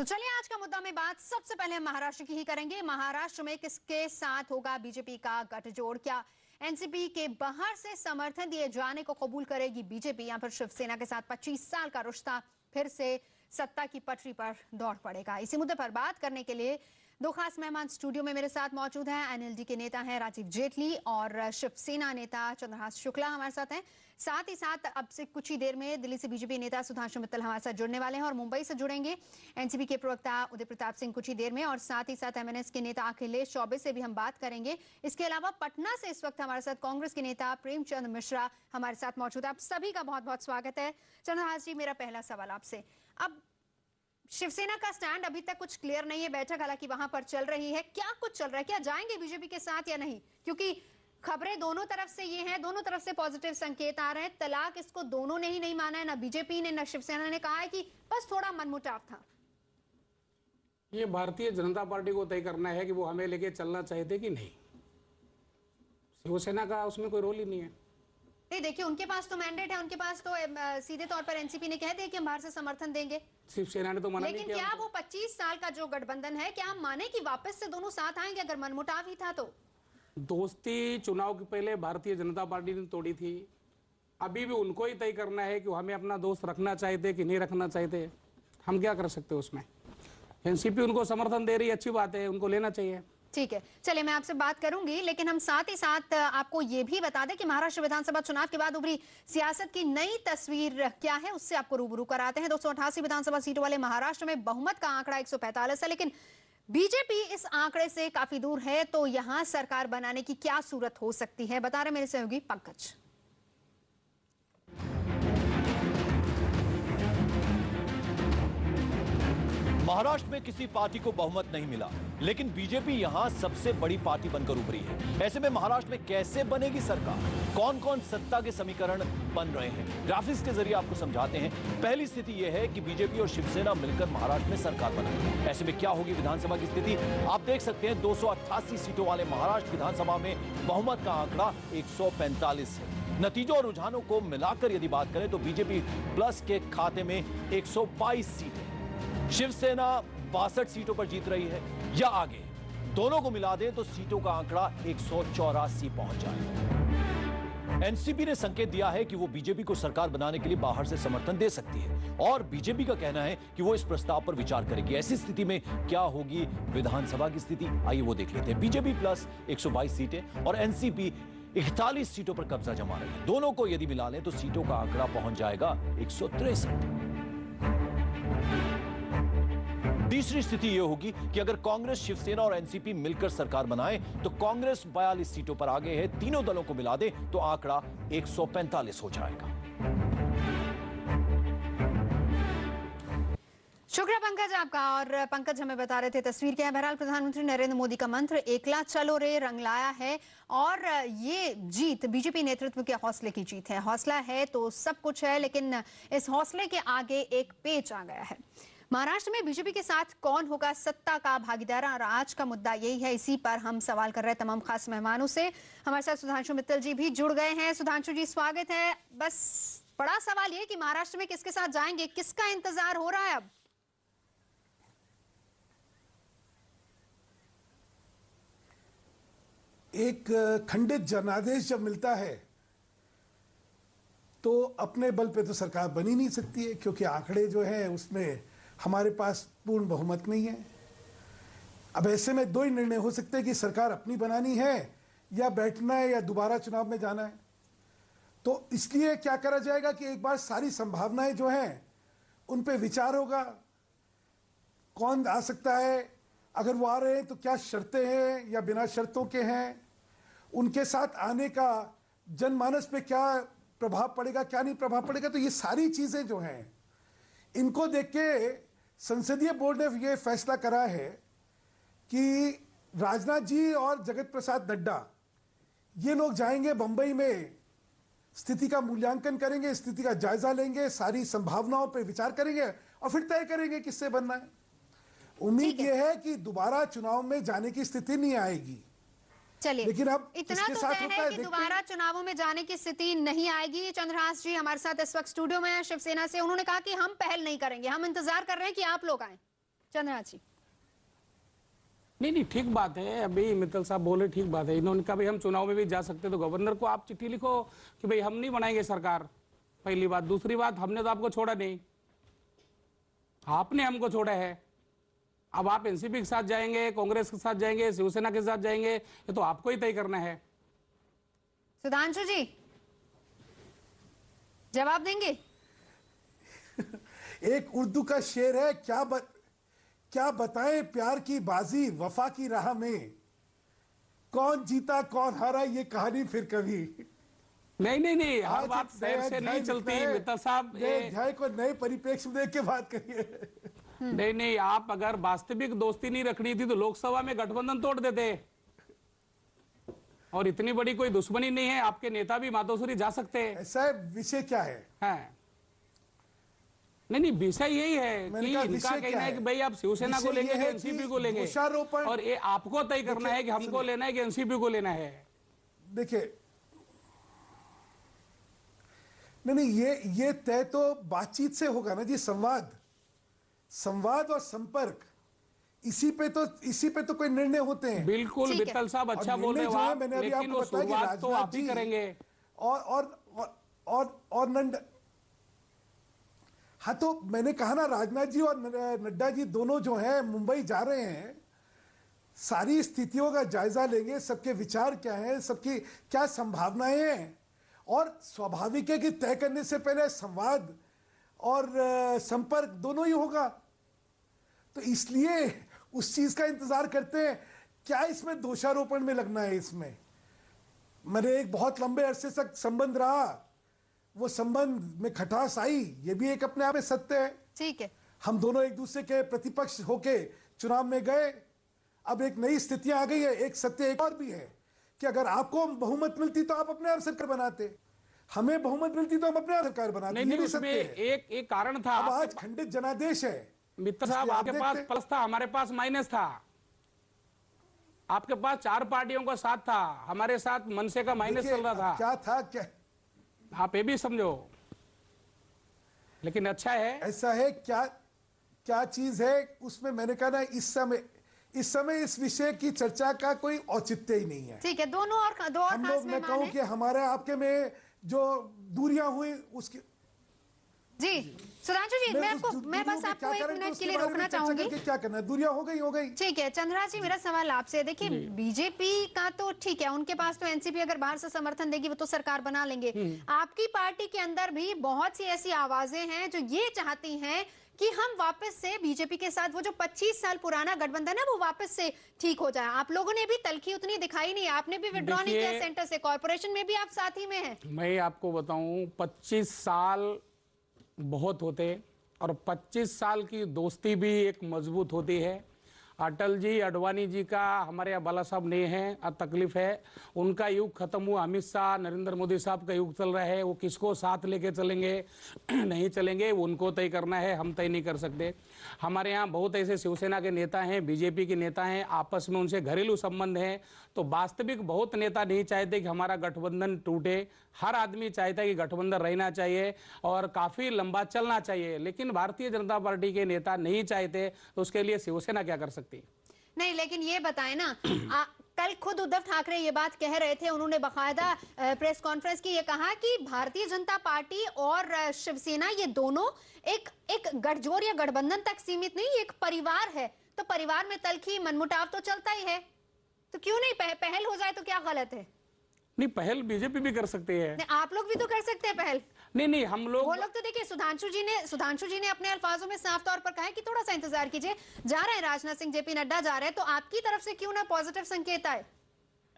तो चलिए आज का मुद्दा में बात सबसे पहले हम महाराष्ट्र की ही करेंगे। महाराष्ट्र में किसके साथ होगा बीजेपी का गठजोड़? क्या एनसीपी के बाहर से समर्थन दिए जाने को कबूल करेगी बीजेपी या फिर शिवसेना के साथ 25 साल का रिश्ता फिर से सत्ता की पटरी पर दौड़ पड़ेगा? इसी मुद्दे पर बात करने के लिए दो खास मेहमान स्टूडियो में मेरे साथ मौजूद हैं। एनएलडी के नेता हैं राजीव जेटली और शिवसेना नेता चंद्रहास शुक्ला हमारे साथ हैं। साथ ही साथ अब से कुछ ही देर में दिल्ली से बीजेपी नेता सुधांशु मित्तल हमारे साथ जुड़ने वाले हैं और मुंबई से जुड़ेंगे एनसीपी के प्रवक्ता उदय प्रताप सिंह कुछ ही देर में, और साथ ही साथ एमएनएस के नेता अखिलेश चौबे से भी हम बात करेंगे। इसके अलावा पटना से इस वक्त हमारे साथ कांग्रेस के नेता प्रेमचंद मिश्रा हमारे साथ मौजूद है। आप सभी का बहुत बहुत स्वागत है। चंद्रहास जी, मेरा पहला सवाल आपसे, अब शिवसेना का स्टैंड अभी तक कुछ क्लियर नहीं है, बैठक हालांकि वहां पर चल रही है, क्या कुछ चल रहा है? क्या जाएंगे बीजेपी के साथ या नहीं? क्योंकि खबरें दोनों तरफ से ये हैं, दोनों तरफ से पॉजिटिव संकेत आ रहे हैं। तलाक इसको दोनों ने ही नहीं माना है, ना बीजेपी ने ना शिवसेना ने। कहा है कि बस थोड़ा मनमुटाव था। ये भारतीय जनता पार्टी को तय करना है कि वो हमें लेके चलना चाहते कि नहीं। शिवसेना का उसमें कोई रोल ही नहीं है। देखिए, उनके पास तो मैंडेट है, उनके पास तो सीधे तौर पर एनसीपी ने कह दिया कि हम बाहर से समर्थन देंगे। शिवसेना ने तो मना नहीं लेकिन किया। क्या वो 25 साल का जो गठबंधन है, क्या हम माने कि वापस से दोनों साथ आएंगे अगर मनमुटाव ही था तो? दोस्ती चुनाव के पहले भारतीय जनता पार्टी ने तोड़ी थी। अभी भी उनको ही तय करना है कि हमें अपना दोस्त रखना चाहते कि नहीं रखना चाहते। हम क्या कर सकते हैं उसमें? एनसीपी उनको समर्थन दे रही है, अच्छी बात है, उनको लेना चाहिए। ठीक है, चलिए मैं आपसे बात करूंगी, लेकिन हम साथ ही साथ आपको ये भी बता दें कि महाराष्ट्र विधानसभा चुनाव के बाद उभरी सियासत की नई तस्वीर क्या है, उससे आपको रूबरू कराते हैं। 288 विधानसभा सीटों वाले महाराष्ट्र में बहुमत का आंकड़ा 145 है, लेकिन बीजेपी इस आंकड़े से काफी दूर है। तो यहां सरकार बनाने की क्या सूरत हो सकती है, बता रहे मेरे सहयोगी पंकज। महाराष्ट्र में किसी पार्टी को बहुमत नहीं मिला, लेकिन बीजेपी यहां सबसे बड़ी पार्टी बनकर उभरी है। ऐसे में महाराष्ट्र में कैसे बनेगी सरकार? कौन कौन सत्ता के समीकरण बन रहे हैं, ग्राफिक्स के जरिए आपको समझाते हैं। पहली स्थिति यह है कि बीजेपी और शिवसेना मिलकर महाराष्ट्र में सरकार बनाएंगे। ऐसे में क्या होगी विधानसभा की स्थिति? आप देख सकते हैं 288 सीटों वाले महाराष्ट्र विधानसभा में बहुमत का आंकड़ा 145 है। नतीजों और रुझानों को मिलाकर यदि बात करें तो बीजेपी प्लस के खाते में 122 सीटें, शिवसेना 62 सीटों पर जीत रही है, या आगे दोनों को मिला दें तो सीटों का आंकड़ा 184 पहुंच जाए। एनसीपी ने संकेत दिया है कि वो बीजेपी को सरकार बनाने के लिए बाहर से समर्थन दे सकती है, और बीजेपी का कहना है कि वो इस प्रस्ताव पर विचार करेगी। ऐसी स्थिति में क्या होगी विधानसभा की स्थिति, आइए वो देख लेते हैं। बीजेपी प्लस 122 सीटें और एनसीपी 41 सीटों पर कब्जा जमा रही है। दोनों को यदि मिला लें तो सीटों का आंकड़ा पहुंच जाएगा 163। तीसरी स्थिति यह होगी कि अगर कांग्रेस, शिवसेना और एनसीपी मिलकर सरकार बनाए तो कांग्रेस 42 सीटों पर आगे है। तीनों दलों को मिला दे तो आंकड़ा 145 हो जाएगा। शुक्रिया पंकज आपका। और पंकज हमें बता रहे थे तस्वीर क्या है। बहरहाल प्रधानमंत्री नरेंद्र मोदी का मंत्र एकला चलो रे रंग लाया है, और ये जीत बीजेपी नेतृत्व के हौसले की जीत है। हौसला है तो सब कुछ है, लेकिन इस हौसले के आगे एक पेच आ गया है। महाराष्ट्र में बीजेपी के साथ कौन होगा सत्ता का भागीदार, और आज का मुद्दा यही है। इसी पर हम सवाल कर रहे हैं तमाम खास मेहमानों से। हमारे साथ सुधांशु मित्तल जी भी जुड़ गए हैं। सुधांशु जी, स्वागत है। बस बड़ा सवाल ये कि महाराष्ट्र में किसके साथ जाएंगे, किसका इंतजार हो रहा है अब? एक खंडित जनादेश जब मिलता है तो अपने बल पे तो सरकार बन ही नहीं सकती है, क्योंकि आंकड़े जो हैं उसमें हमारे पास पूर्ण बहुमत नहीं है। अब ऐसे में दो ही निर्णय हो सकते हैं कि सरकार अपनी बनानी है या बैठना है या दोबारा चुनाव में जाना है। तो इसलिए क्या करा जाएगा कि एक बार सारी संभावनाएं जो हैं उन पे विचार होगा। कौन आ सकता है, अगर वो आ रहे हैं तो क्या शर्तें हैं या बिना शर्तों के हैं, उनके साथ आने का जनमानस पे क्या प्रभाव पड़ेगा, क्या नहीं प्रभाव पड़ेगा। तो ये सारी चीजें जो हैं इनको देख के संसदीय बोर्ड ने ये फैसला करा है कि राजनाथ जी और जगत प्रसाद नड्डा ये लोग जाएंगे बंबई में, स्थिति का मूल्यांकन करेंगे, स्थिति का जायजा लेंगे, सारी संभावनाओं पे विचार करेंगे और फिर तय करेंगे किससे बनना है। उम्मीद यह है कि दोबारा चुनाव में जाने की स्थिति नहीं आएगी। चलिए, लेकिन अब इतना तो तय है कि दोबारा चुनावों में जाने की स्थिति नहीं आएगी। चंद्रहास जी हमारे साथ इस वक्त स्टूडियो में हैं शिवसेना से। उन्होंने कहा कि हम पहल नहीं करेंगे, हम इंतजार कर रहे हैं कि आप लोग आए। चंद्रनाथ जी। नहीं, ठीक बात है। अभी मित्तल साहब बोले ठीक बात है। इन्होंने कहा भाई हम चुनाव में भी जा सकते, तो गवर्नर को आप चिट्ठी लिखो कि भाई हम नहीं बनाएंगे सरकार, पहली बात। दूसरी बात, हमने तो आपको छोड़ा नहीं, आपने हमको छोड़ा है। अब आप एनसीपी के साथ जाएंगे, कांग्रेस के साथ जाएंगे, शिवसेना के साथ जाएंगे, ये तो आपको ही तय करना है। सुधांशु जी जवाब देंगे? एक उर्दू का शेर है, क्या बताएं प्यार की बाजी वफा की राह में, कौन जीता कौन हारा ये कहानी फिर कभी। नहीं, हर आज बात शहर से नहीं चलती मित्तल साहब। अध्याय को नए परिप्रेक्ष्य में देख के बात करिए। नहीं, आप अगर वास्तविक दोस्ती नहीं रखनी थी तो लोकसभा में गठबंधन तोड़ देते। और इतनी बड़ी कोई दुश्मनी नहीं है, आपके नेता भी मातोश्री जा सकते हैं। ऐसा विषय क्या है? नहीं, विषय यही है कि इनका कहना है कि भाई आप शिवसेना को लेंगे कि एनसीपी को लेंगे, और ये आपको तय करना है कि हमको लेना है कि एनसीपी को लेना है। देखिए, नहीं, ये तय तो बातचीत से होगा ना जी। संवाद और संपर्क, इसी पे तो कोई निर्णय होते हैं। बिल्कुल मित्तल साहब, अच्छा बोल रहे हो आप, लेकिन वो शुरुआत तो आप ही करेंगे। और हाँ, तो मैंने कहा ना, राजनाथ जी और नड्डा जी दोनों जो हैं मुंबई जा रहे हैं, सारी स्थितियों का जायजा लेंगे, सबके विचार क्या हैं, सबकी क्या संभावनाएं हैं। और स्वाभाविक है कि तय करने से पहले संवाद और संपर्क दोनों ही होगा। तो इसलिए उस चीज का इंतजार करते हैं। क्या इसमें दोषारोपण में लगना है? इसमें मेरे एक बहुत लंबे अरसे तक संबंध रहा, वो संबंध में खटास आई, ये भी एक अपने आप में सत्य है। ठीक है, हम दोनों एक दूसरे के प्रतिपक्ष होके चुनाव में गए। अब एक नई स्थितियां आ गई है। एक सत्य एक और भी है कि अगर आपको बहुमत मिलती तो आप अपने आप सरकार बनाते, हमें बहुमत मिलती तो हम अपने आप सरकार बनाते। नहीं, उसमें एक कारण था। अब आज खंडित जनादेश है। मित्र साहब, आपके पास प्लस था, हमारे पास माइनस था। आपके पास 4 पार्टियों का साथ था, हमारे साथ मनसे का माइनस चल रहा था। क्या था? क्या आप ये भी समझो। लेकिन अच्छा है, ऐसा है, क्या चीज है उसमें? मैंने कहा ना, इस समय इस विषय की चर्चा का कोई औचित्य ही नहीं है। ठीक है, दोनों और दो और हम लोग, मैं कहूं कि हमारे आपके में जो दूरियां हुई उसकी। जी सुधांशु जी, मैं बस आपको 1 मिनट के लिए रोकना चाहूंगी। क्या करना है? दूरियां हो गई। ठीक है चंद्रा जी, मेरा सवाल आपसे, देखिए बीजेपी का तो ठीक है, उनके पास तो एनसीपी अगर बाहर से समर्थन देगी वो तो सरकार बना लेंगे। आपकी पार्टी के अंदर भी बहुत सी ऐसी आवाजें हैं जो ये चाहती हैं कि हम वापस से बीजेपी के साथ वो जो 25 साल पुराना गठबंधन है वो वापस से ठीक हो जाए। आप लोगों ने भी तलखी उतनी दिखाई नहीं, आपने भी विड्रॉ नहीं किया सेंटर से, कॉर्पोरेशन में भी आप साथ ही में हैं। मैं आपको बताऊं, 25 साल बहुत होते, और 25 साल की दोस्ती भी एक मजबूत होती है। अटल जी, अडवाणी जी का हमारे यहाँ बाला साहब नहीं है, अब तकलीफ है। उनका युग खत्म हुआ, अमित शाह, नरेंद्र मोदी साहब का युग चल रहा है। वो किसको साथ लेके चलेंगे नहीं चलेंगे उनको तय करना है, हम तय नहीं कर सकते। हमारे यहाँ बहुत ऐसे शिवसेना के नेता हैं, बीजेपी के नेता हैं, आपस में उनसे घरेलू संबंध हैं। तो वास्तविक बहुत नेता नहीं चाहते कि हमारा गठबंधन टूटे। हर आदमी चाहता है कि गठबंधन रहना चाहिए और काफी लंबा चलना चाहिए। लेकिन भारतीय जनता पार्टी के नेता नहीं चाहते, तो उसके लिए शिवसेना क्या कर सकती? नहीं, लेकिन ये बताएं ना, कल खुद उद्धव ठाकरे ये बात कह रहे थे, उन्होंने बाकायदा प्रेस कॉन्फ्रेंस की, ये कहा कि भारतीय जनता पार्टी और शिवसेना ये दोनों एक गठजोड़ या गठबंधन तक सीमित नहीं, एक परिवार है। तो परिवार में तलखी मनमुटाव तो चलता ही है, तो क्यों नहीं पहल हो जाए तो क्या गलत है? नहीं, पहल बीजेपी भी कर सकती है। आप लोग भी तो कर सकते हैं पहल। नहीं, हम लोग, वो लोग तो देखिए, सुधांशु जी ने अपने अल्फाजों में साफ तौर पर कहा है कि थोड़ा सा इंतजार कीजिए, जा रहे हैं राजनाथ सिंह, जेपी नड्डा जा रहे हैं, तो आपकी तरफ से क्यों ना पॉजिटिव संकेत आए?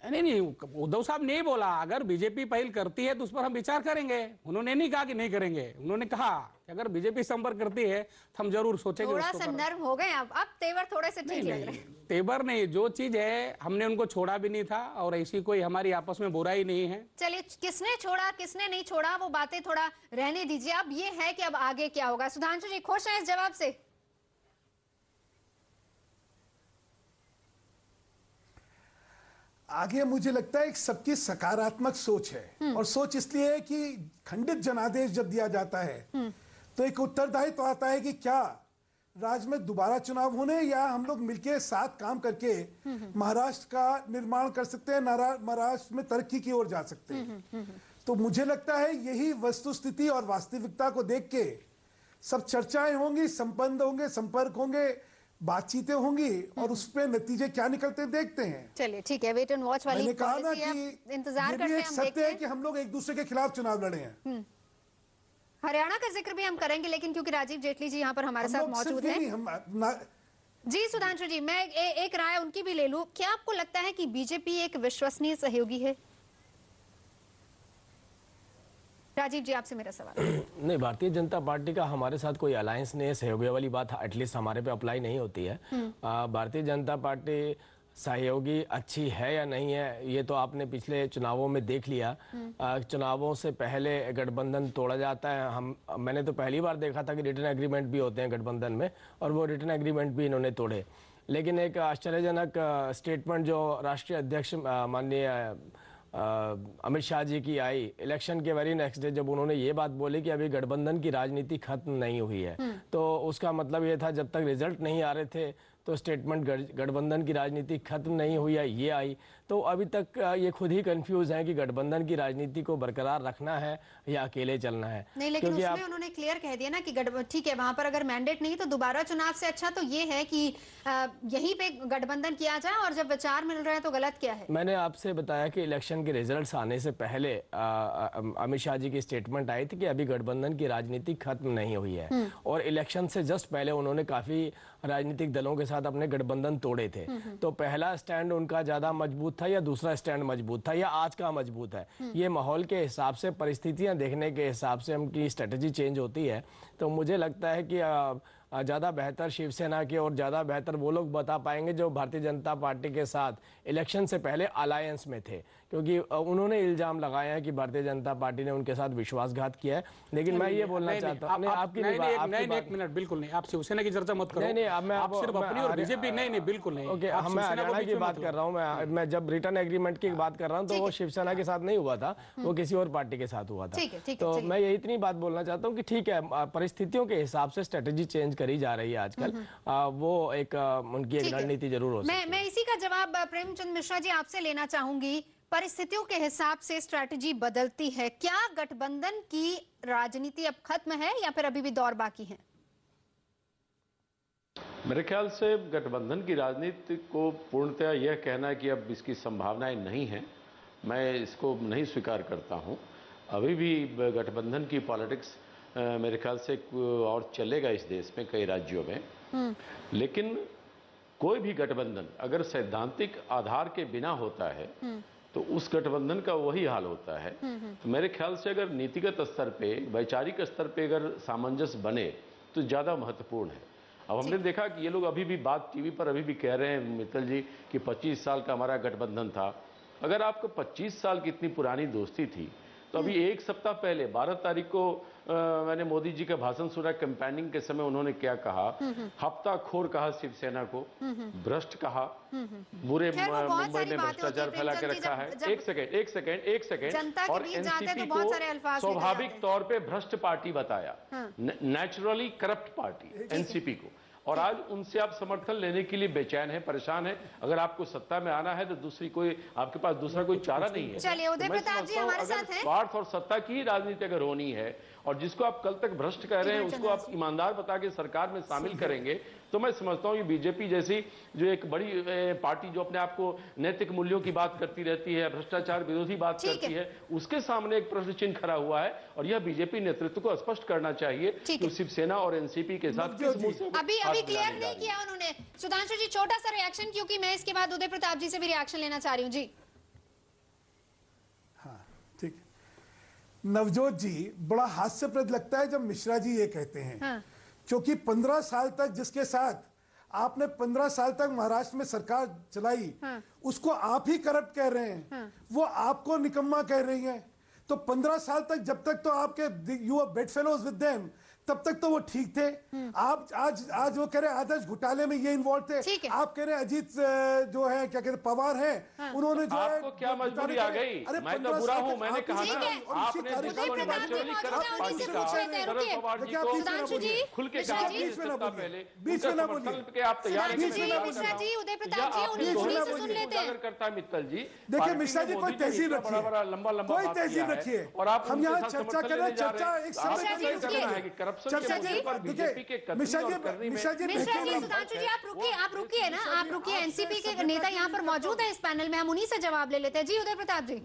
नहीं, उद्धव साहब ने बोला अगर बीजेपी पहल करती है तो उस पर हम विचार करेंगे। उन्होंने नहीं कहा कि नहीं करेंगे, उन्होंने कहा कि अगर बीजेपी संपर्क करती है तो हम जरूर सोचेंगे। थोड़ा सा नर्म हो गए अब तेवर थोड़े से ठीक लग रहे हैं। तेवर नहीं, जो चीज है हमने उनको छोड़ा भी नहीं था, और ऐसी कोई हमारी आपस में बुराई नहीं है। चलिए, किसने छोड़ा किसने नहीं छोड़ा वो बातें थोड़ा रहने दीजिए। अब ये है कि अब आगे क्या होगा। सुधांशु जी खुश हैं इस जवाब से? आगे मुझे लगता है एक सबकी सकारात्मक सोच है, और सोच इसलिए है कि खंडित जनादेश जब दिया जाता है तो एक उत्तरदायित्व आता है कि क्या राज्य में दोबारा चुनाव होने, या हम लोग मिलके साथ काम करके महाराष्ट्र का निर्माण कर सकते हैं, महाराष्ट्र में तरक्की की ओर जा सकते हैं। तो मुझे लगता है यही वस्तुस्थिति और वास्तविकता को देख के सब चर्चाएं होंगी, संबंध होंगे, संपर्क होंगे, बातचीतें होंगी, और उस पे नतीजे क्या निकलते हैं देखते हैं। चलिए ठीक है, वेट एंड वॉच वाली मैंने कहा ना पॉलिसी है, कि इंतजार ये करते भी हैं, एक हम सत्य देखते है हैं। कि हम लोग एक दूसरे के खिलाफ चुनाव लड़े हैं। हरियाणा का जिक्र भी हम करेंगे, लेकिन क्योंकि राजीव जेटली जी यहाँ पर हमारे साथ मौजूद हैं। जी सुधांशु जी, मैं एक राय उनकी भी ले लूं। क्या आपको लगता है कि बीजेपी एक विश्वसनीय सहयोगी है? राजीव जी, आपसे मेरा सवाल। नहीं, भारतीय जनता पार्टी का हमारे साथ कोई अलायंस नहीं है, सहयोगी वाली बात एटलीस्ट हमारे पे अप्लाई नहीं होती है। भारतीय जनता पार्टी सहयोगी अच्छी है या नहीं है, ये तो आपने पिछले चुनावों में देख लिया। चुनावों से पहले गठबंधन तोड़ा जाता है। मैंने तो पहली बार देखा था कि रिटर्न एग्रीमेंट भी होते हैं गठबंधन में, और वो रिटर्न एग्रीमेंट भी इन्होंने तोड़े। लेकिन एक आश्चर्यजनक स्टेटमेंट जो राष्ट्रीय अध्यक्ष माननीय अमित शाह जी की आई इलेक्शन के वेरी नेक्स्ट डे, जब उन्होंने ये बात बोली कि अभी गठबंधन की राजनीति खत्म नहीं हुई है, तो उसका मतलब ये था जब तक रिजल्ट नहीं आ रहे थे तो स्टेटमेंट गठबंधन की राजनीति खत्म नहीं हुई है ये आई। तो अभी तक ये खुद ही कंफ्यूज है कि गठबंधन की राजनीति को बरकरार रखना है या अकेले चलना है। नहीं, लेकिन उसमें उन्होंने क्लियर कह दिया ना कि ठीक है, वहां पर अगर मैंडेट नहीं तो दोबारा चुनाव से अच्छा तो ये है कि यहीं पे गठबंधन किया जाए, और जब विचार मिल रहा है तो गलत क्या है? मैंने आपसे बताया कि इलेक्शन के रिजल्ट्स आने से पहले अमित शाह जी की स्टेटमेंट आई थी कि अभी गठबंधन की राजनीति खत्म नहीं हुई है, और इलेक्शन से जस्ट पहले उन्होंने काफी राजनीतिक दलों के साथ अपने गठबंधन तोड़े थे। तो पहला स्टैंड उनका ज्यादा मजबूत था या दूसरा स्टैंड मजबूत था या आज का मजबूत है? ये माहौल के हिसाब से, परिस्थितियां देखने के हिसाब से उनकी स्ट्रेटजी चेंज होती है। तो मुझे लगता है कि ज़्यादा बेहतर शिवसेना के और ज़्यादा बेहतर वो लोग बता पाएंगे जो भारतीय जनता पार्टी के साथ इलेक्शन से पहले अलायंस में थे, क्योंकि उन्होंने इल्जाम लगाया है कि भारतीय जनता पार्टी ने उनके साथ विश्वासघात किया है। लेकिन मैं ये बोलना चाहता हूँ, आपकी एक मिनट, बिल्कुल नहीं, आप शिवसेना की चर्चा मत करो। नहीं, आप सिर्फ अपनी और बीजेपी। नहीं, बिल्कुल नहीं। ओके, मैं हरियाणा की बात कर रहा हूँ। मैं जब रिटर्न एग्रीमेंट की बात कर रहा हूँ तो वो शिवसेना के साथ नहीं हुआ था, वो किसी और पार्टी के साथ हुआ था। तो मैं यही इतनी बात बोलना चाहता हूँ कि ठीक है, परिस्थितियों के हिसाब से स्ट्रेटेजी चेंज करी जा रही है आजकल। वो एक उनकी एक रणनीति जरूर हो सकती है। मैं इसी का जवाब प्रेमचंद मिश्रा जी आपसे लेना चाहूंगी। परिस्थितियों के हिसाब से स्ट्रैटेजी बदलती है। क्या गठबंधन की राजनीति अब खत्म है या फिर अभी भी दौर बाकी है? मेरे ख्याल से गठबंधन की राजनीति को पूर्णतः यह कहना है कि अब इसकी संभावनाएं नहीं है, मैं इसको नहीं स्वीकार करता हूं। अभी भी गठबंधन की पॉलिटिक्स मेरे ख्याल से और चलेगा इस देश में कई राज्यों में। लेकिन कोई भी गठबंधन अगर सैद्धांतिक आधार के बिना होता है तो उस गठबंधन का वही हाल होता है। तो मेरे ख्याल से अगर नीतिगत स्तर पे, वैचारिक स्तर पे अगर सामंजस्य बने तो ज़्यादा महत्वपूर्ण है। अब हमने देखा कि ये लोग अभी भी बात टीवी पर अभी भी कह रहे हैं मित्तल जी कि 25 साल का हमारा गठबंधन था। अगर आपको 25 साल की इतनी पुरानी दोस्ती थी तो अभी एक सप्ताह पहले 12 तारीख को मैंने मोदी जी का भाषण सुना। कैंपेनिंग के समय उन्होंने क्या कहा? हफ्ताखोर कहा शिवसेना को, भ्रष्ट कहा, बुरे मुंबई ने भ्रष्टाचार फैला के रखा है। एक सेकेंड और एनसीपी को स्वाभाविक तौर पे भ्रष्ट पार्टी बताया, नेचुरली करप्ट पार्टी एनसीपी को। और आज उनसे आप समर्थन लेने के लिए बेचैन है, परेशान है। अगर आपको सत्ता में आना है तो दूसरी कोई आपके पास दूसरा कोई चारा नहीं है। चलिए, उदय प्रताप जी हमारे साथ हैं। स्वार्थ और सत्ता की राजनीति अगर होनी है और जिसको आप कल तक भ्रष्ट कह रहे हैं उसको आप ईमानदार बता के सरकार में शामिल करेंगे तो मैं समझता हूं कि बीजेपी जैसी जो एक बड़ी पार्टी जो अपने आप को नैतिक मूल्यों की बात करती रहती है, भ्रष्टाचार विरोधी बात करती है, उसके सामने एक प्रश्न चिन्ह खड़ा हुआ है। और यह बीजेपी नेतृत्व को स्पष्ट करना चाहिए कि शिवसेना और एनसीपी के साथ किस मुंह से अभी क्लियर नहीं किया उन्होंने। सुधांशु जी, छोटा सा रिएक्शन, क्योंकि मैं इसके बाद उदय प्रताप जी से भी रिएक्शन लेना चाह रही हूँ जी। हाँ, ठीक। नवजोत जी, बड़ा हास्यप्रद लगता है जब मिश्रा जी ये कहते हैं। हाँ। क्योंकि 15 साल तक जिसके साथ आपने 15 साल तक महाराष्ट्र में सरकार चलाई, हाँ। उसको आप ही करप्ट कह रहे हैं, हाँ। वो आपको निकम्मा कह रही हैं। तो 15 साल तक जब तक तो आपके you are bed fellows with them, तब तक तो वो ठीक थे। आप आज वो कह रहे हैं आदर्श घोटाले में ये इन्वॉल्व थे। ठीक है। आप कह रहे हैं अजीत जो है क्या कहते हैं पवार है, उन्होंने जो है आपको क्या मजबूरी आ गई? मैं तो बुरा हूं, मैंने कहा ना, आपने सुधांशु जी, खुल के मिश्रा जी, पहले बीच में ना बोलिए। के आप तैयार सुधांशु जी, मिश्रा जी, उदय प्रताप जी, उन्हीं से सुन लेते हैं। करता है मित्तल जी। देखिए मिश्रा जी, कोई तहजीब रखिए, लंबा कोई तहजीब रखिए। और आप हम यहाँ चर्चा कर रहे हैं, चर्चा एक समय मिश्रा जी, रुकिए। करप्शन मिश्रा जी, मिश्रा जी, सुधांशु जी, आप रुकिए ना, आप रुकिए। एनसीपी के नेता यहाँ पर मौजूद है इस पैनल में, हम उन्हीं से जवाब ले लेते हैं। जी उदय प्रताप जी,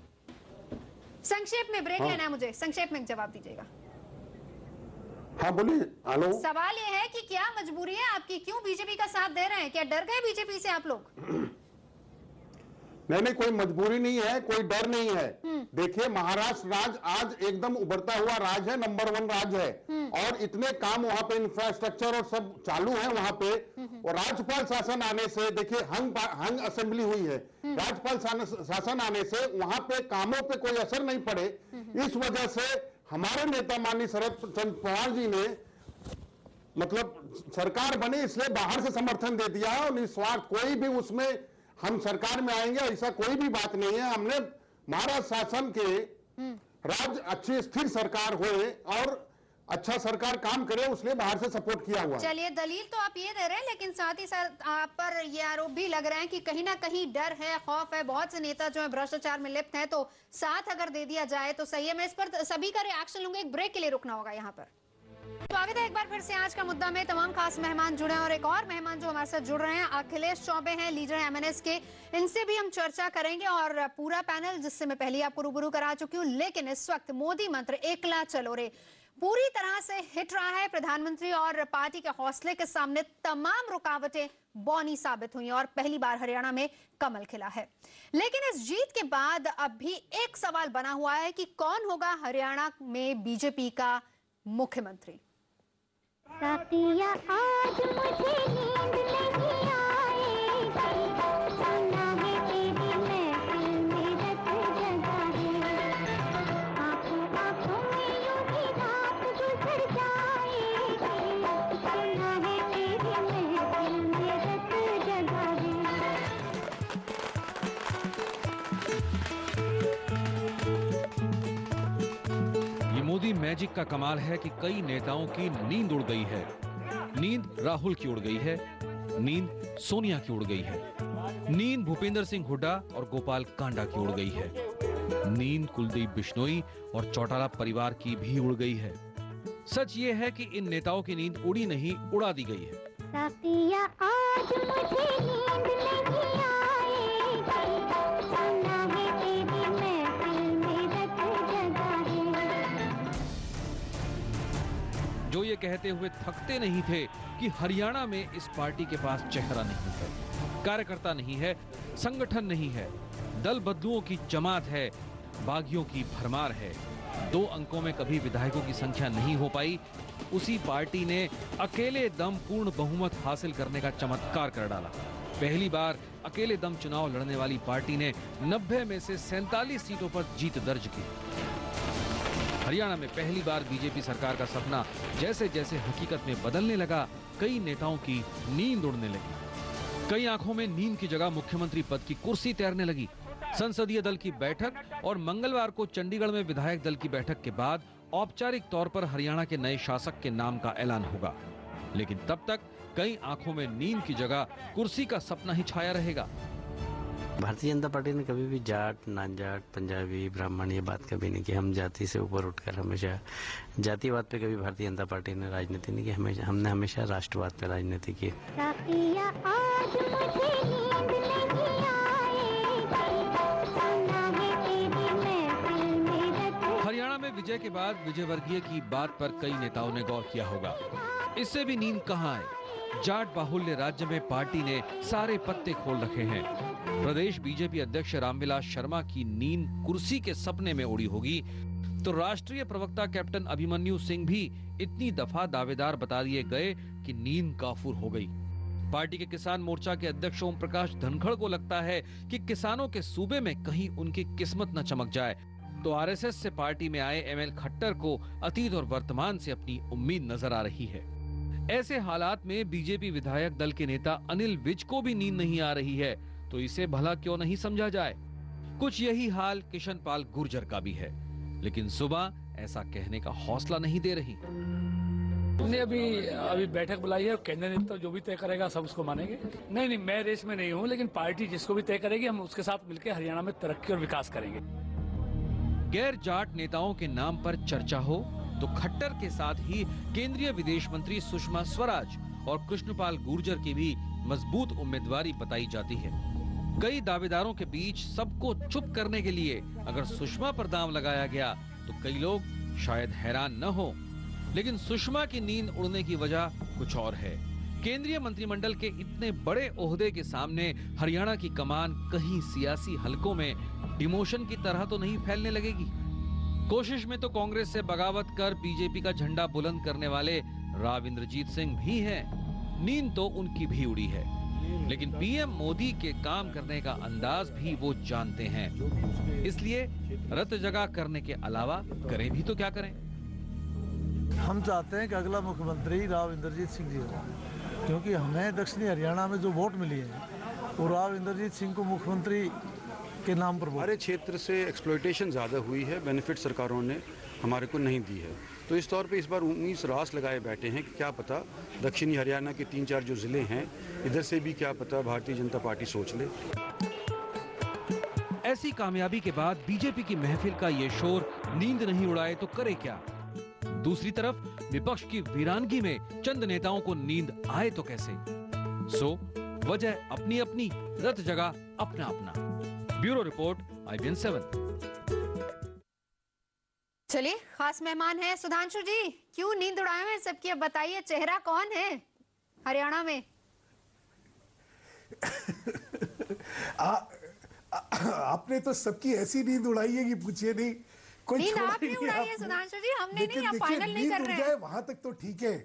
संक्षेप में ब्रेक लेना है मुझे, संक्षेप में जवाब दीजिएगा। हाँ बोलिए। हेलो, सवाल ये है कि क्या मजबूरी है आपकी, क्यों बीजेपी का साथ दे रहे हैं? क्या डर गए बीजेपी से आप लोग? नहीं, कोई मजबूरी नहीं है, कोई डर नहीं है। देखिए, महाराष्ट्र राज्य आज एकदम उभरता हुआ राज्य है, नंबर 1 राज्य है, और इतने काम वहां पे इंफ्रास्ट्रक्चर और सब चालू है वहां पे। और राज्यपाल शासन आने से, देखिए हंग असेंबली हुई है, राज्यपाल शासन आने से वहां पे कामों पे कोई असर नहीं पड़े। इस वजह से हमारे नेता माननीय शरद चंद्र पवार जी ने मतलब सरकार बने इसलिए बाहर से समर्थन दे दिया है, और निस्वार्थ कोई भी उसमें हम सरकार में आएंगे ऐसा कोई भी बात नहीं है। हमने महाराष्ट्र शासन के राज्य अच्छी स्थिर सरकार होए और अच्छा सरकार काम करे, उसलिए बाहर से सपोर्ट किया हुआ। चलिए, दलील तो आप ये दे रहे हैं, लेकिन साथ ही साथ आप पर ये आरोप भी लग रहे हैं कि कहीं ना कहीं डर है, खौफ है। बहुत से नेता जो है भ्रष्टाचार में लिप्त हैं, तो साथ अगर दे दिया जाए तो सही है। मैं इस पर सभी का रिएक्शन लूंगा, एक ब्रेक के लिए रुकना होगा यहाँ पर। स्वागत है एक बार फिर से आज का मुद्दा में। तमाम खास मेहमान जुड़े हैं और एक और मेहमान जो हमारे साथ जुड़ रहे हैं अखिलेश चौबे हैं, लीडर एमएनएस के। इनसे भी हम चर्चा करेंगे और पूरा पैनल जिससे मैं पहले आपको रूबरू करा चुकी हूँ। लेकिन इस वक्त मोदी मंत्र एकला चलो रे पूरी तरह से हिट रहा है। प्रधानमंत्री और पार्टी के हौसले के सामने तमाम रुकावटें बौनी साबित हुई और पहली बार हरियाणा में कमल खिला है। लेकिन इस जीत के बाद अब भी एक सवाल बना हुआ है कि कौन होगा हरियाणा में बीजेपी का मुख्यमंत्री। साथिया आज मुझे नींद नहीं आएगी, सोना है तेरी महफिल में रत जगा है, आंखों आंखों में यूं ही रात गुजर जाएगी, सोना है तेरी महफिल में रत जगा है। ये मोदी मैजिक का कमाल है कि कई नेताओं की नींद उड़ गई है। नींद राहुल की उड़ गई है, नींद सोनिया की उड़ गई है, नींद भूपेंद्र सिंह हुड्डा और गोपाल कांडा की उड़ गई है, नींद कुलदीप बिश्नोई और चौटाला परिवार की भी उड़ गई है। सच ये है कि इन नेताओं की नींद उड़ी नहीं, उड़ा दी गई है। साथिया आज मुझे नींद नहीं आएगी, सोना है तेरी महफिल में रत जगा है। जो ये कहते हुए थकते नहीं थे कि हरियाणा में इस पार्टी के पास चेहरा नहीं है, कार्यकर्ता नहीं है, संगठन नहीं है, दल बदलुओं की जमात है, बागियों की भरमार है, 2 अंकों में कभी विधायकों की संख्या नहीं हो पाई, उसी पार्टी ने अकेले दम पूर्ण बहुमत हासिल करने का चमत्कार कर डाला। पहली बार अकेले दम चुनाव लड़ने वाली पार्टी ने 90 में से 47 सीटों पर जीत दर्ज की। हरियाणा में पहली बार बीजेपी सरकार का सपना जैसे जैसे हकीकत में बदलने लगा, कई नेताओं की नींद उड़ने लगी। कई आंखों में नींद की जगह मुख्यमंत्री पद की कुर्सी तैरने लगी। संसदीय दल की बैठक और मंगलवार को चंडीगढ़ में विधायक दल की बैठक के बाद औपचारिक तौर पर हरियाणा के नए शासक के नाम का ऐलान होगा। लेकिन तब तक कई आंखों में नींद की जगह कुर्सी का सपना ही छाया रहेगा। भारतीय जनता पार्टी ने कभी भी जाट, नान जाट, पंजाबी, ब्राह्मण ये बात कभी नहीं की। हम जाति से ऊपर उठकर हमेशा जातिवाद पे कभी भारतीय जनता पार्टी ने राजनीति नहीं की। हमने हमेशा राष्ट्रवाद पे राजनीति की। हरियाणा में विजय के बाद विजय वर्गीय की बात पर कई नेताओं ने गौर किया होगा। इससे भी नींद कहां है? जाट बाहुल्य राज्य में पार्टी ने सारे पत्ते खोल रखे हैं। प्रदेश बीजेपी अध्यक्ष रामविलास शर्मा की नींद कुर्सी के सपने में उड़ी होगी, तो राष्ट्रीय प्रवक्ता कैप्टन अभिमन्यु सिंह भी इतनी दफा दावेदार बता दिए गए कि नींद काफूर हो गई। पार्टी के किसान मोर्चा के अध्यक्ष ओम प्रकाश धनखड़ को लगता है कि किसानों के सूबे में कहीं उनकी किस्मत न चमक जाए। तो आरएसएस से पार्टी में आए एमएल खट्टर को अतीत और वर्तमान से अपनी उम्मीद नजर आ रही है। ऐसे हालात में बीजेपी विधायक दल के नेता अनिल विज को भी नींद नहीं आ रही है, तो इसे भला क्यों नहीं समझा जाए। कुछ यही हाल किशन पाल गुर्जर का भी है, लेकिन सुबह ऐसा कहने का हौसला नहीं दे रही। हमने अभी बैठक बुलाई है, केंद्र नेतृत्व जो भी तय करेगा सब उसको मानेंगे। नहीं, मैं रेस में नहीं हूँ, लेकिन पार्टी जिसको भी तय करेगी हम उसके साथ मिलकर हरियाणा में तरक्की और विकास करेंगे। गैर जाट नेताओं के नाम पर चर्चा हो तो खट्टर के साथ ही केंद्रीय विदेश मंत्री सुषमा स्वराज और कृष्णपाल गुर्जर की भी मजबूत उम्मीदवारी बताई जाती है। कई दावेदारों के बीच सबको चुप करने के लिए अगर सुषमा पर दांव लगाया गया तो कई लोग शायद हैरान न हो, लेकिन सुषमा की नींद उड़ने की वजह कुछ और है। केंद्रीय मंत्रिमंडल के इतने बड़े ओहदे के सामने हरियाणा की कमान कहीं सियासी हलकों में डिमोशन की तरह तो नहीं फैलने लगेगी। कोशिश में तो कांग्रेस से बगावत कर बीजेपी का झंडा बुलंद करने वाले राव इंद्रजीत सिंह भी हैं। नींद तो उनकी भी उड़ी है, लेकिन पीएम मोदी के काम करने का अंदाज भी वो जानते हैं। इसलिए रत जगह करने के अलावा करें भी तो क्या करें। हम चाहते हैं कि अगला मुख्यमंत्री राव इंद्रजीत सिंह जी हो, क्योंकि हमें दक्षिणी हरियाणा में जो वोट मिली है वो राव इंद्रजीत सिंह को मुख्यमंत्री के नाम पर। हमारे क्षेत्र से एक्सप्लॉयटेशन ज़्यादा हुई है, बेनिफिट सरकारों ने हमारे को नहीं दी है, तो इस तौर पे इस बार 19 रास लगाए बैठे हैं कि क्या पता दक्षिणी हरियाणा के 3-4 जो ज़िले हैं इधर से भी क्या पता भारतीय जनता पार्टी सोच ले। ऐसी कामयाबी के बाद बीजेपी की महफिल का ये शोर नींद नहीं उड़ाए तो करे क्या। दूसरी तरफ विपक्ष की वीरानगी में चंद नेताओं को नींद आए तो कैसे। सो वजह अपनी अपनी, रत जगह अपना अपना। Bureau report, IBN 7। चलिए, खास मेहमान है सुधांशु जी। क्यों नींद उड़ाए हैं सबकी, अब बताइए चेहरा कौन है हरियाणा में? आपने तो सबकी ऐसी नींद उड़ाई है कि पूछिए नहीं। कोई नींद आपने उड़ाई है सुधांशु जी, हमने नहीं। आप फाइनल नहीं कर रहे हैं। वहां तक तो ठीक है।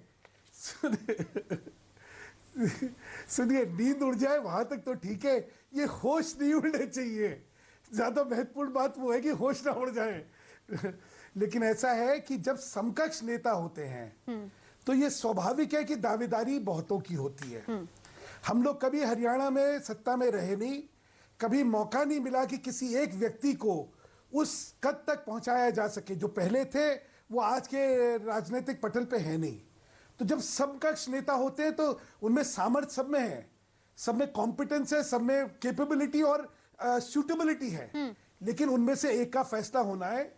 सुनिए, नींद उड़ जाए वहां तक तो ठीक है, ये होश नहीं उड़ने चाहिए। ज्यादा महत्वपूर्ण बात वो है कि होश ना उड़ जाए। लेकिन ऐसा है कि जब समकक्ष नेता होते हैं तो ये स्वाभाविक है कि दावेदारी बहुतों की होती है। हम लोग कभी हरियाणा में सत्ता में रहे नहीं, कभी मौका नहीं मिला कि किसी एक व्यक्ति को उस कद तक पहुंचाया जा सके। जो पहले थे वो आज के राजनीतिक पटल पे है नहीं। तो जब समकक्ष नेता होते हैं तो उनमें सामर्थ्य सब में है, सब में कॉम्पिटेंस है, सब में कैपेबिलिटी और सूटेबिलिटी है, लेकिन उनमें से एक का फैसला होना है।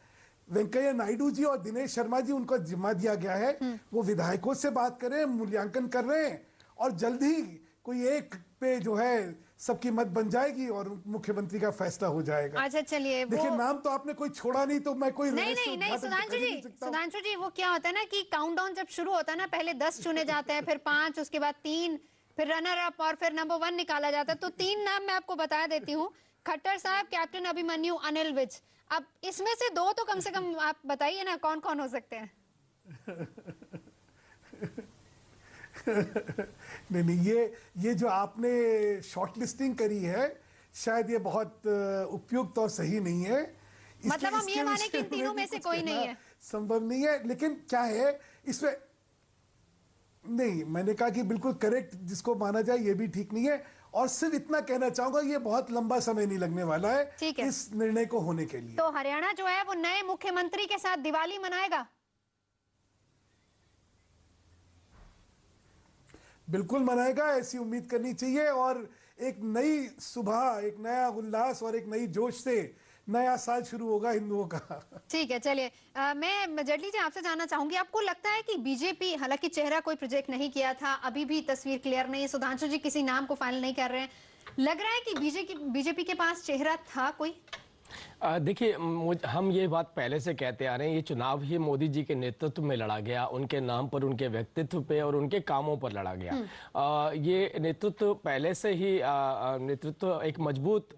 वेंकैया नायडू जी और दिनेश शर्मा जी, उनको जिम्मा दिया गया है, वो विधायकों से बात करें, मूल्यांकन कर रहे हैं और जल्द ही कोई एक पे जो है सबकी मत बन जाएगी और मुख्यमंत्री का फैसला हो जाएगा। अच्छा चलिए, देखिए नाम तो आपने कोई छोड़ा नहीं, तो मैं कोई नहीं सुधांशु जी वो क्या होता है ना कि काउंटडाउन जब शुरू होता है ना, पहले 10 चुने जाते हैं, फिर 5, उसके बाद 3, फिर रनर अप और फिर नंबर 1 निकाला जाता है। तो 3 नाम मैं आपको बता देती हूँ, खट्टर साहब, कैप्टन अभिमन्यु, अनिल विज। अब इसमें से 2 तो कम से कम आप बताइए ना कौन कौन हो सकते हैं। नहीं, ये जो आपने शॉर्टलिस्टिंग करी है शायद ये बहुत उपयुक्त और सही नहीं है। मतलब हम ये माने कि इन तीनों में से कोई नहीं है, संभव नहीं है। लेकिन क्या है इसमें, नहीं, मैंने कहा कि बिल्कुल करेक्ट जिसको माना जाए ये भी ठीक नहीं है। और सिर्फ इतना कहना चाहूंगा, ये बहुत लंबा समय नहीं लगने वाला है इस निर्णय को होने के लिए। तो हरियाणा जो है वो नए मुख्यमंत्री के साथ दिवाली मनाएगा। बिल्कुल मनाएगा, ऐसी उम्मीद करनी चाहिए। और एक नई सुबह, एक नया उल्लास और एक नई जोश से नया साल शुरू होगा हिंदुओं का। ठीक है, चलिए मैं जेटली जी आपसे जानना चाहूंगी, आपको लगता है कि बीजेपी, हालांकि चेहरा कोई प्रोजेक्ट नहीं किया था, अभी भी तस्वीर क्लियर नहीं है, सुधांशु जी किसी नाम को फाइनल नहीं कर रहे हैं, लग रहा है कि बीजेपी के पास चेहरा था कोई? देखिए, हम ये बात पहले से कहते आ रहे हैं, ये चुनाव ही मोदी जी के नेतृत्व में लड़ा गया, उनके नाम पर, उनके व्यक्तित्व पे और उनके कामों पर लड़ा गया। ये नेतृत्व पहले से ही नेतृत्व एक मजबूत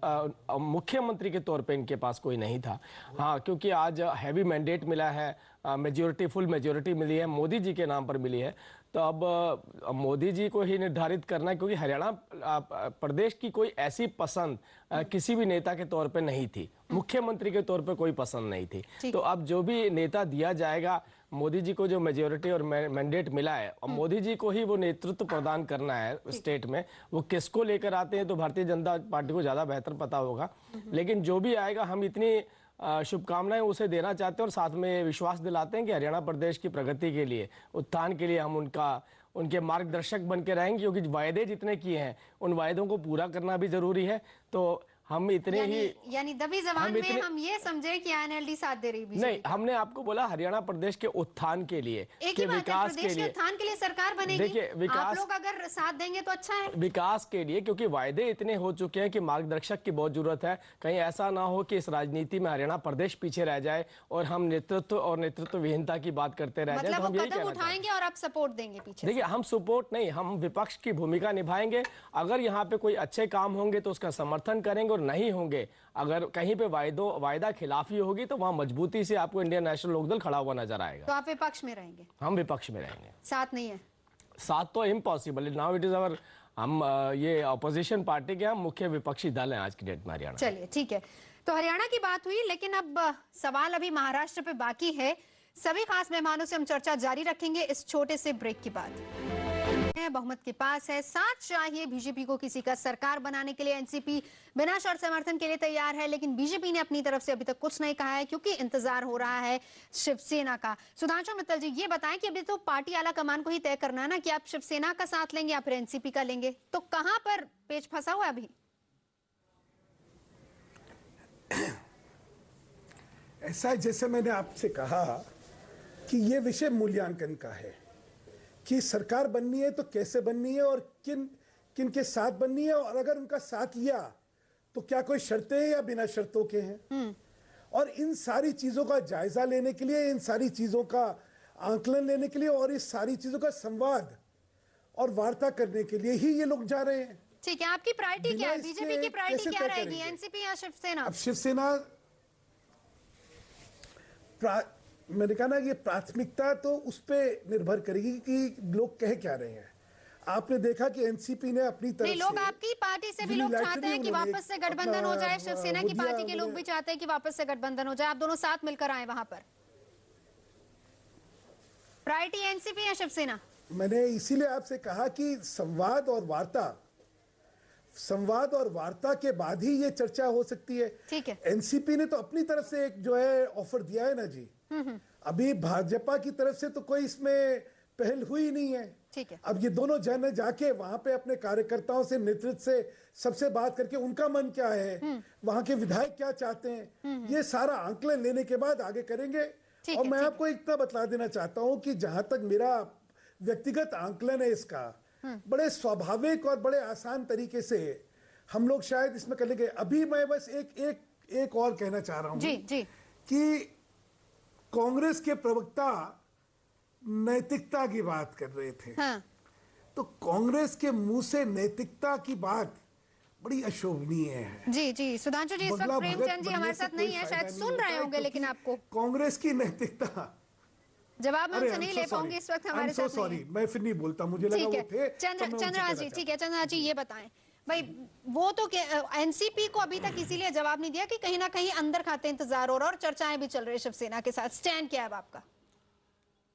मुख्यमंत्री के तौर पे इनके पास कोई नहीं था। हाँ, क्योंकि आज हैवी मैंडेट मिला है, मेजोरिटी, फुल मेजोरिटी मिली है, मोदी जी के नाम पर मिली है, तो अब मोदी जी को ही निर्धारित करना है, क्योंकि हरियाणा प्रदेश की कोई ऐसी पसंद किसी भी नेता के तौर पे नहीं थी, मुख्यमंत्री के तौर पे कोई पसंद नहीं थी। तो अब जो भी नेता दिया जाएगा, मोदी जी को जो मेजोरिटी और मैंडेट मिला है और मोदी जी को ही वो नेतृत्व प्रदान करना है स्टेट में, वो किसको लेकर आते हैं तो भारतीय जनता पार्टी को ज्यादा बेहतर पता होगा। लेकिन जो भी आएगा हम इतनी शुभकामनाएं उसे देना चाहते हैं और साथ में विश्वास दिलाते हैं कि हरियाणा प्रदेश की प्रगति के लिए, उत्थान के लिए हम उनके मार्गदर्शक बन के रहेंगे, क्योंकि वायदे जितने किए हैं उन वायदों को पूरा करना भी जरूरी है। तो हम इतने यानी दबी जबान में हम ये समझे कि एनएलडी साथ दे रही है। नहीं, हमने आपको बोला हरियाणा प्रदेश के उत्थान के लिए, के विकास के लिए, उत्थान के लिए सरकार बनेगी। देखिए, विकास आप लोग अगर साथ देंगे तो अच्छा है। विकास के लिए, क्योंकि वायदे इतने हो चुके हैं कि मार्गदर्शक की बहुत जरूरत है। कहीं ऐसा ना हो कि इस राजनीति में हरियाणा प्रदेश पीछे रह जाए और हम नेतृत्व और नेतृत्व विहीनता की बात करते रह जाए। मतलब हम कदम उठाएंगे और आप सपोर्ट देंगे पीछे। देखिए, हम सपोर्ट नहीं, हम विपक्ष की भूमिका निभाएंगे। अगर यहाँ पे कोई अच्छे काम होंगे तो उसका समर्थन करेंगे, और नहीं होंगे, अगर कहीं पे वायदा खिलाफी होगी तो वहां मजबूती से आपको इंडियन नेशनल लोकदल खड़ा हुआ नजर आएगा। तो आप विपक्ष में रहेंगे? हम विपक्ष में रहेंगे, साथ नहीं है। साथ तो impossible, now it is our, हम ये ऑपोजिशन पार्टी के हम मुख्य विपक्षी दल हैं आज की डेट में हरियाणा। चलिए ठीक है, तो हरियाणा की बात हुई, लेकिन अब सवाल अभी महाराष्ट्र पे बाकी है। सभी खास मेहमानों से हम चर्चा जारी रखेंगे इस छोटे से ब्रेक के बाद। बहुमत के पास है, साथ चाहिए बीजेपी को किसी का सरकार बनाने के लिए। एनसीपी बिना शर्त समर्थन के लिए तैयार है, लेकिन बीजेपी ने अपनी तरफ से अभी तक कुछ नहीं कहा है, क्योंकि इंतजार हो रहा है शिवसेना का। सुधांशु मित्तल जी, ये बताएं कि अभी तो पार्टी आला कमान को ही तय करना है ना कि आप शिवसेना का साथ लेंगे या फिर एनसीपी का लेंगे, तो कहां पर पेच फंसा हुआ है अभी? ऐसा है, जैसे मैंने आपसे कहा कि ये विषय मूल्यांकन का है कि सरकार बननी है तो कैसे बननी है और किन के साथ बननी है, और अगर उनका साथ लिया तो क्या कोई शर्तें हैं या बिना शर्तों के हैं। और इन सारी चीजों का जायजा लेने के लिए, इन सारी चीजों का आंकलन लेने के लिए और इस सारी चीजों का संवाद और वार्ता करने के लिए ही ये लोग जा रहे हैं। ठीक है, आपकी प्रायोरिटी क्या है? बीजेपी की प्रायोरिटी क्या रहेगी, एनसीपी या शिवसेना? अब शिवसेना, मैंने कहा ना, ये प्राथमिकता तो उस पर निर्भर करेगी कि लोग कह क्या रहे हैं। आपने देखा कि एनसीपी ने अपनी तरफ से, लोग आपकी पार्टी से भी लोग चाहते हैं कि वापस से गठबंधन हो जाए, शिवसेना की पार्टी के लोग भी चाहते हैं कि वापस से गठबंधन हो जाए, आप दोनों साथ मिलकर आए वहां पर। प्रायोरिटी एनसीपी या शिवसेना? मैंने इसीलिए आपसे कहा कि संवाद और वार्ता के बाद ही ये चर्चा हो सकती है। ठीक है, एनसीपी ने तो अपनी तरफ से एक जो है ऑफर दिया है ना जी। अभी भाजपा की तरफ से तो कोई इसमें पहल हुई नहीं है। ठीक है, अब ये दोनों जन जाके वहां पे अपने कार्यकर्ताओं से, नेतृत्व से, सबसे बात करके उनका मन क्या है, वहां के विधायक क्या चाहते हैं, ये सारा आंकलन लेने के बाद आगे करेंगे। और मैं आपको इतना बतला देना चाहता हूं कि जहां तक मेरा व्यक्तिगत आंकलन है इसका, बड़े स्वाभाविक और बड़े आसान तरीके से हम लोग शायद इसमें कर लेंगे। अभी मैं बस एक और कहना चाह रहा हूं जी कि कांग्रेस के प्रवक्ता नैतिकता की बात कर रहे थे। हाँ। तो कांग्रेस के मुंह से नैतिकता की बात बड़ी अशोभनीय है। जी सुधांशु जी, इस वक्त प्रेमचंद जी हमारे साथ नहीं है, शायद सुन रहे होंगे, लेकिन आपको कांग्रेस की नैतिकता जवाब मैं उनसे नहीं ले पाऊंगी इस वक्त, हमारे साथ नहीं है। मैं फिर नहीं बोलता, मुझे लगा वो थे। चंद्रराज जी, ठीक है चंद्रराज जी, ये बताएं भाई, वो तो एनसीपी को अभी तक इसीलिए जवाब नहीं दिया कि कहीं ना कहीं अंदर खाते इंतजार हो रहा और चर्चाएं भी चल रही है शिवसेना के साथ। स्टैंड क्या है आपका?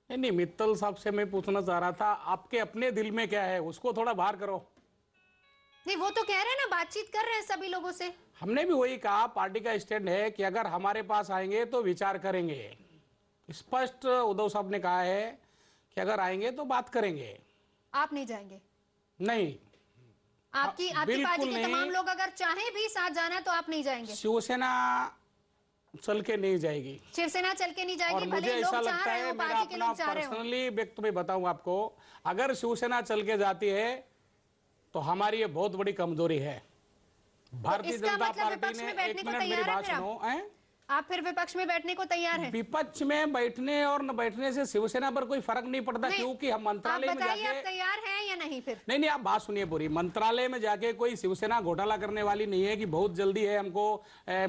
नहीं, मित्तल साहब से मैं पूछना चाह रहा था, आपके अपने दिल में क्या है उसको थोड़ा बाहर करो। नहीं, वो तो कह रहे हैं ना, बातचीत कर रहे हैं सभी लोगों से। हमने भी वही कहा, पार्टी का स्टैंड है कि अगर हमारे पास आएंगे तो विचार करेंगे। स्पष्ट उद्धव साहब ने कहा है कि अगर आएंगे तो बात करेंगे। आप नहीं जाएंगे? नहीं, आपकी पार्टी के तमाम लोग अगर चाहे भी साथ जाना है तो आप नहीं जाएंगे? शिवसेना चल के नहीं जाएगी, शिवसेना चल के नहीं जाएगी। और मुझे ऐसा लगता है, मेरा अपना पर्सनली व्यक्त में बताऊं आपको, अगर शिवसेना चल के जाती है तो हमारी ये बहुत बड़ी कमजोरी है। भारतीय जनता पार्टी ने, एक मिनट मेरी बात सुनो, आप फिर विपक्ष में बैठने को तैयार हैं? विपक्ष में बैठने और न बैठने से शिवसेना पर कोई फर्क नहीं पड़ता, क्योंकि हम मंत्रालय में जाके, आप तैयार हैं या नहीं? फिर नहीं, आप बात सुनिए पूरी। मंत्रालय में जाके कोई शिवसेना घोटाला करने वाली नहीं है कि बहुत जल्दी है हमको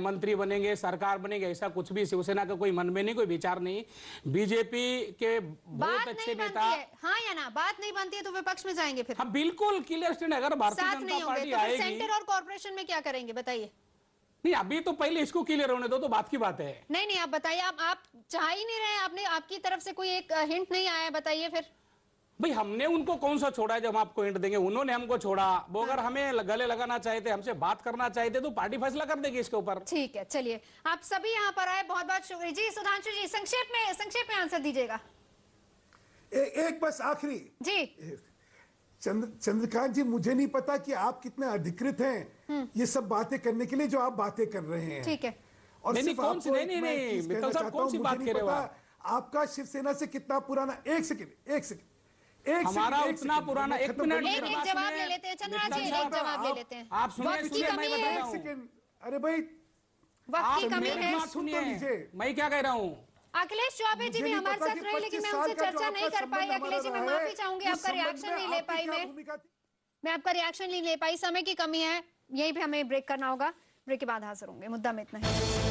मंत्री बनेंगे, सरकार बनेंगे, ऐसा कुछ भी शिवसेना का कोई मन में नहीं, कोई विचार नहीं। बीजेपी के बहुत अच्छे नेता, हाँ या ना, बात नहीं बनती है तो विपक्ष में जाएंगे फिर? हाँ बिल्कुल क्लियर स्टैंड। अगर भारतीय जनता पार्टी आएगी, सेंटर और कॉर्पोरेशन में क्या करेंगे बताइए? नहीं, अभी तो पहले इसको क्लियर होने दो, तो बात की बात है। नहीं, आप बताइए। आप चाह ही नहीं रहे, आपने, आपकी तरफ से कोई एक हिंट नहीं आया, बताइए फिर। भाई हमने उनको कौन सा छोड़ा है जो हम आपको हिंट देंगे? उन्होंने हमको छोड़ा। वो अगर हमें गले लगाना चाहते, हमसे बात करना चाहते, तो पार्टी फैसला कर देगी इसके ऊपर। ठीक है, चलिए आप सभी यहाँ पर आए, बहुत बहुत शुक्रिया जी। सुधांशु जी संक्षेप में आंसर दीजिएगा। एक बस आखिरी जी। चंद्रकांत जी, मुझे नहीं पता कि आप कितने अधिकृत हैं ये सब बातें करने के लिए जो आप बातें कर रहे हैं। ठीक है। और नहीं, कौन सी मित्तल साहब, कौन सी बात कर रहे हो आप? आपका शिवसेना से कितना पुराना, एक सेकंड हमारा उतना पुराना, एक मिनट, एक जवाब ले लेते हैं चंद्रा जी, एक जवाब ले लेते हैं। आप सुनिए, मैं बता रहा हूँ। अरे भाई, वक्त की कमी है, सुनिए मैं क्या कह रहा हूँ। अखिलेश चौबे जी भी हमारे साथ रहे, लेकिन मैं उनसे चर्चा नहीं कर पाई। अखिलेश जी, मैं माफी चाहूंगी, आपका रिएक्शन नहीं ले पाई। मैं आपका रिएक्शन नहीं ले पाई, समय की कमी है। यहीं पे हमें ब्रेक करना होगा। ब्रेक के बाद हाजिर होंगे। मुद्दा में इतना ही।